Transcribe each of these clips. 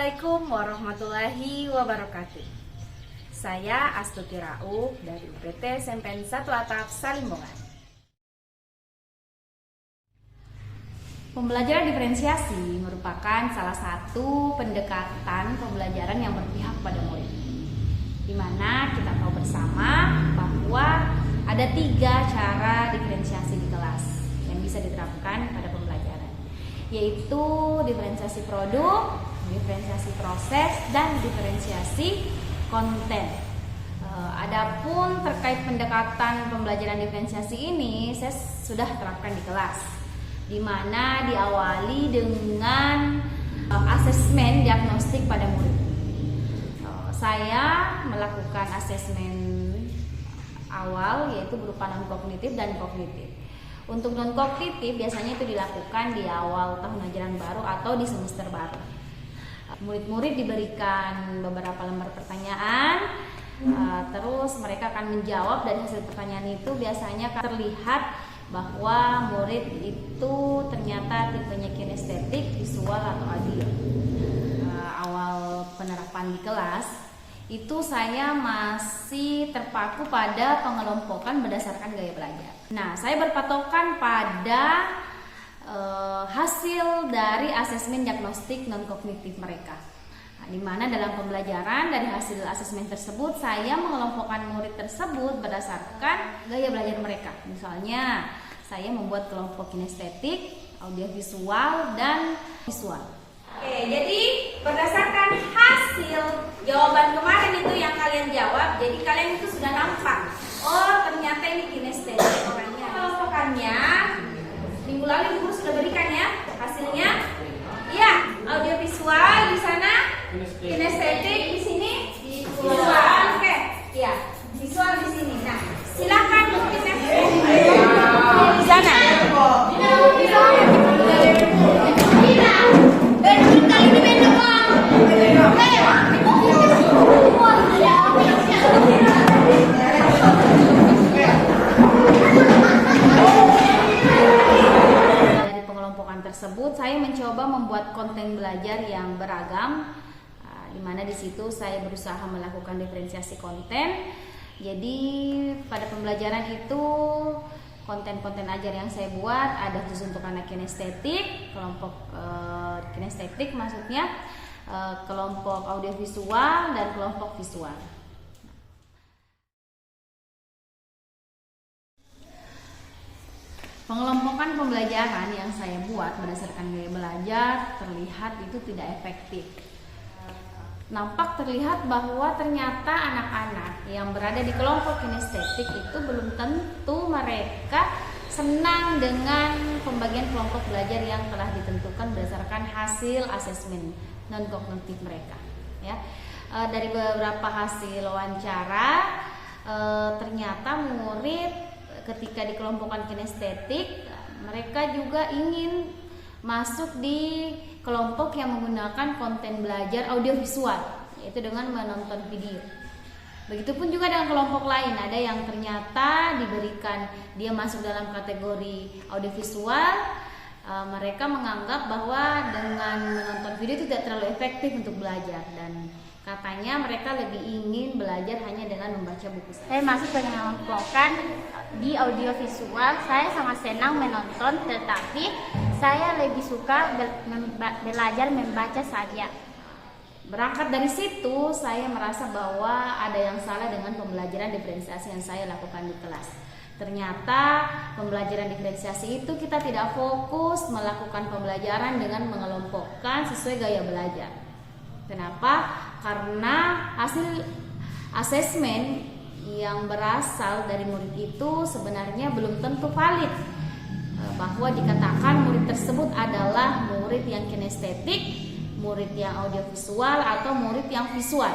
Assalamualaikum warahmatullahi wabarakatuh. Saya Astuti Rauh dari UPT SMPN 1 Atap Salimbongan. Pembelajaran diferensiasi merupakan salah satu pendekatan pembelajaran yang berpihak pada murid, di mana kita tahu bersama bahwa ada 3 cara diferensiasi di kelas yang bisa diterapkan pada pembelajaran, yaitu diferensiasi produk, diferensiasi proses, dan diferensiasi konten. Adapun terkait pendekatan pembelajaran diferensiasi ini saya sudah terapkan di kelas, di mana diawali dengan asesmen diagnostik pada murid. Saya melakukan asesmen awal yaitu berupa non kognitif dan kognitif. Untuk non kognitif biasanya itu dilakukan di awal tahun ajaran baru atau di semester baru. Murid-murid diberikan beberapa lembar pertanyaan, terus mereka akan menjawab. Dari hasil pertanyaan itu biasanya terlihat bahwa murid itu ternyata tipenya kinestetik, visual, atau audio. Awal penerapan di kelas itu saya masih terpaku pada pengelompokan berdasarkan gaya belajar. Nah, saya berpatokan pada hasil dari asesmen diagnostik non kognitif mereka. Nah, di mana dalam pembelajaran dari hasil asesmen tersebut saya mengelompokkan murid tersebut berdasarkan gaya belajar mereka. Misalnya saya membuat kelompok kinestetik, audiovisual, dan visual. Oke, jadi berdasarkan hasil jawaban kemarin itu yang kalian jawab, jadi kalian itu sudah nampak, oh ternyata ini kinestetik orangnya. Kelompokannya minggu lalu Ibu sudah berikan ya hasilnya. Iya, audiovisual di sana, kinestetik di sini, visual. Oke, iya, visual di sini. Nah, silakan mungkin di sana. Tersebut saya mencoba membuat konten belajar yang beragam, di mana di situ saya berusaha melakukan diferensiasi konten. Jadi pada pembelajaran itu konten-konten ajar yang saya buat ada khusus untuk anak kinestetik, kelompok kinestetik maksudnya, kelompok audiovisual, dan kelompok visual. Pengelompokan pembelajaran yang saya buat berdasarkan gaya belajar terlihat itu tidak efektif. Nampak terlihat bahwa ternyata anak-anak yang berada di kelompok kinestetik itu belum tentu mereka senang dengan pembagian kelompok belajar yang telah ditentukan berdasarkan hasil asesmen non kognitif mereka. Ya, dari beberapa hasil wawancara ternyata murid ketika dikelompokkan kinestetik, mereka juga ingin masuk di kelompok yang menggunakan konten belajar audiovisual, yaitu dengan menonton video. Begitupun juga dengan kelompok lain, ada yang ternyata diberikan dia masuk dalam kategori audiovisual, mereka menganggap bahwa dengan menonton video itu tidak terlalu efektif untuk belajar, dan katanya mereka lebih ingin belajar hanya dengan membaca buku. Saya masuk mengelompokkan di audiovisual. Saya sangat senang menonton, tetapi saya lebih suka belajar membaca saja. Berangkat dari situ, saya merasa bahwa ada yang salah dengan pembelajaran diferensiasi yang saya lakukan di kelas. Ternyata pembelajaran diferensiasi itu kita tidak fokus melakukan pembelajaran dengan mengelompokkan sesuai gaya belajar. Kenapa? Karena hasil asesmen yang berasal dari murid itu sebenarnya belum tentu valid, bahwa dikatakan murid tersebut adalah murid yang kinestetik, murid yang audiovisual, atau murid yang visual.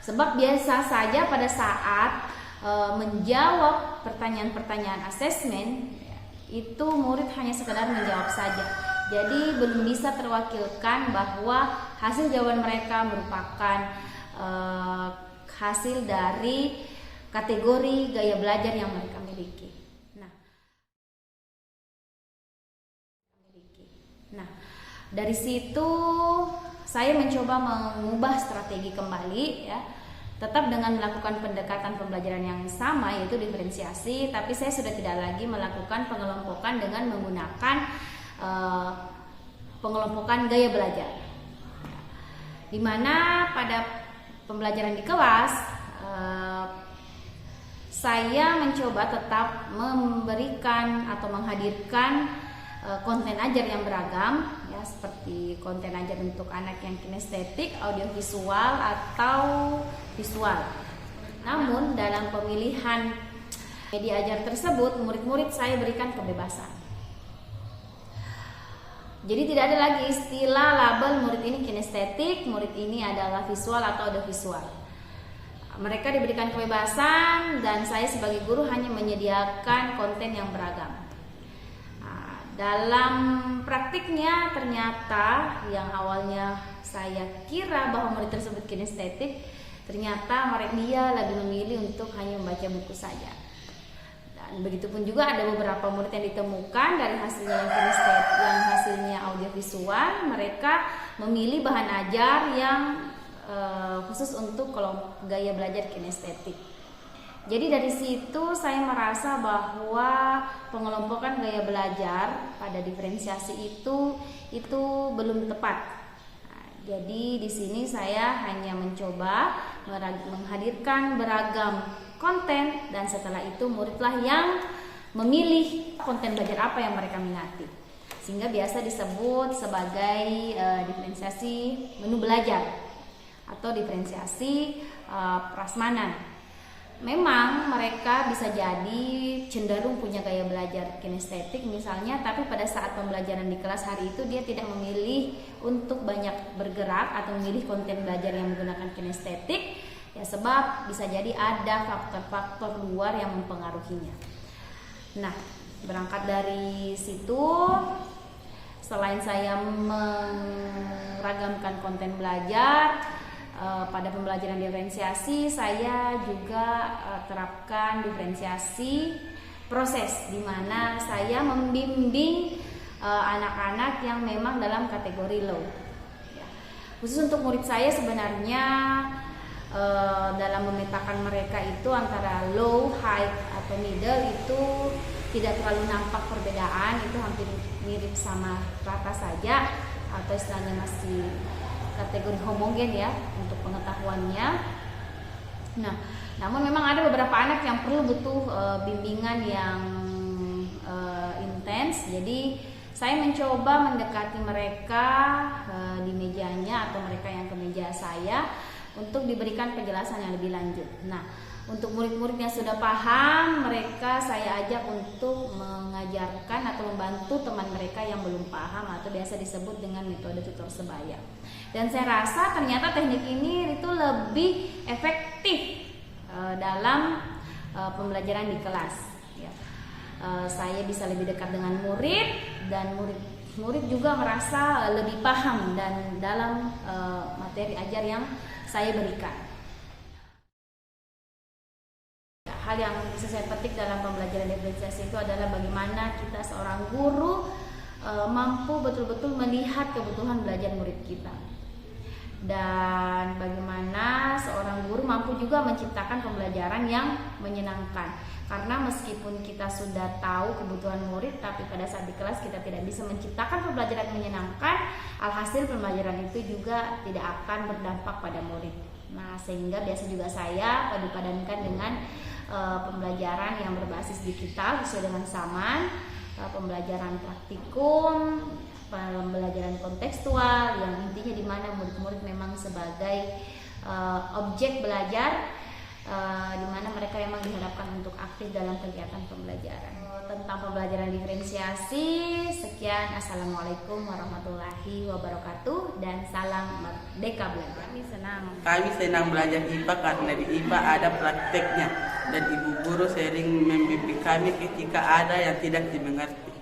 Sebab biasa saja pada saat menjawab pertanyaan-pertanyaan asesmen itu murid hanya sekedar menjawab saja. Jadi belum bisa terwakilkan bahwa hasil jawaban mereka merupakan hasil dari kategori gaya belajar yang mereka miliki. Nah, dari situ saya mencoba mengubah strategi kembali ya. Tetap dengan melakukan pendekatan pembelajaran yang sama, yaitu diferensiasi, tapi saya sudah tidak lagi melakukan pengelompokan dengan menggunakan pengelompokan gaya belajar. Di mana pada pembelajaran di kelas saya mencoba tetap memberikan atau menghadirkan konten ajar yang beragam ya, seperti konten ajar untuk anak yang kinestetik, audiovisual atau visual. Namun dalam pemilihan media ajar tersebut, murid-murid saya berikan kebebasan. Jadi tidak ada lagi istilah label murid ini kinestetik, murid ini adalah visual atau audiovisual. Mereka diberikan kebebasan dan saya sebagai guru hanya menyediakan konten yang beragam. Dalam praktiknya ternyata yang awalnya saya kira bahwa murid tersebut kinestetik, ternyata dia lebih memilih untuk hanya membaca buku saja. Dan begitupun juga ada beberapa murid yang ditemukan dari hasilnya yang kinestetik, yang hasilnya audiovisual, mereka memilih bahan ajar yang khusus untuk kelompok gaya belajar kinestetik. Jadi dari situ saya merasa bahwa pengelompokan gaya belajar pada diferensiasi itu belum tepat. Nah, jadi di sini saya hanya mencoba menghadirkan beragam konten dan setelah itu muridlah yang memilih konten belajar apa yang mereka minati. Sehingga biasa disebut sebagai diferensiasi menu belajar atau diferensiasi prasmanan. Memang mereka bisa jadi cenderung punya gaya belajar kinestetik misalnya, tapi pada saat pembelajaran di kelas hari itu dia tidak memilih untuk banyak bergerak atau memilih konten belajar yang menggunakan kinestetik ya, sebab bisa jadi ada faktor-faktor luar yang mempengaruhinya. Nah, berangkat dari situ, selain saya meragamkan konten belajar, pada pembelajaran diferensiasi saya juga terapkan diferensiasi proses, di mana saya membimbing anak-anak yang memang dalam kategori low. Ya. Khusus untuk murid saya sebenarnya dalam memetakan mereka itu antara low, high atau middle itu tidak terlalu nampak perbedaan, itu hampir mirip sama rata saja atau istilahnya masih kategori homogen ya untuk pengetahuannya. Nah, namun memang ada beberapa anak yang perlu butuh bimbingan yang intens. Jadi saya mencoba mendekati mereka di mejanya atau mereka yang ke meja saya untuk diberikan penjelasan yang lebih lanjut. Nah, untuk murid-murid yang sudah paham, mereka saya ajak untuk mengajarkan atau membantu teman mereka yang belum paham atau biasa disebut dengan metode tutor sebaya. Dan saya rasa ternyata teknik ini itu lebih efektif dalam pembelajaran di kelas. Ya. Saya bisa lebih dekat dengan murid dan murid juga merasa lebih paham dan dalam materi ajar yang saya berikan. Hal yang bisa saya petik dalam pembelajaran diferensiasi itu adalah bagaimana kita seorang guru mampu betul-betul melihat kebutuhan belajar murid kita, dan bagaimana seorang guru mampu juga menciptakan pembelajaran yang menyenangkan. Karena meskipun kita sudah tahu kebutuhan murid, tapi pada saat di kelas kita tidak bisa menciptakan pembelajaran menyenangkan, alhasil pembelajaran itu juga tidak akan berdampak pada murid. Nah, sehingga biasa juga saya padu-padankan dengan pembelajaran yang berbasis digital sesuai dengan zaman, pembelajaran praktikum, pembelajaran kontekstual yang intinya di mana murid-murid memang sebagai objek belajar, di mana mereka memang diharapkan untuk aktif dalam kegiatan pembelajaran. Tentang pembelajaran diferensiasi, sekian. Assalamualaikum warahmatullahi wabarakatuh dan salam merdeka belajar. Kami senang belajar IPA karena di IPA ada prakteknya dan ibu guru sering membimbing kami ketika ada yang tidak dimengerti.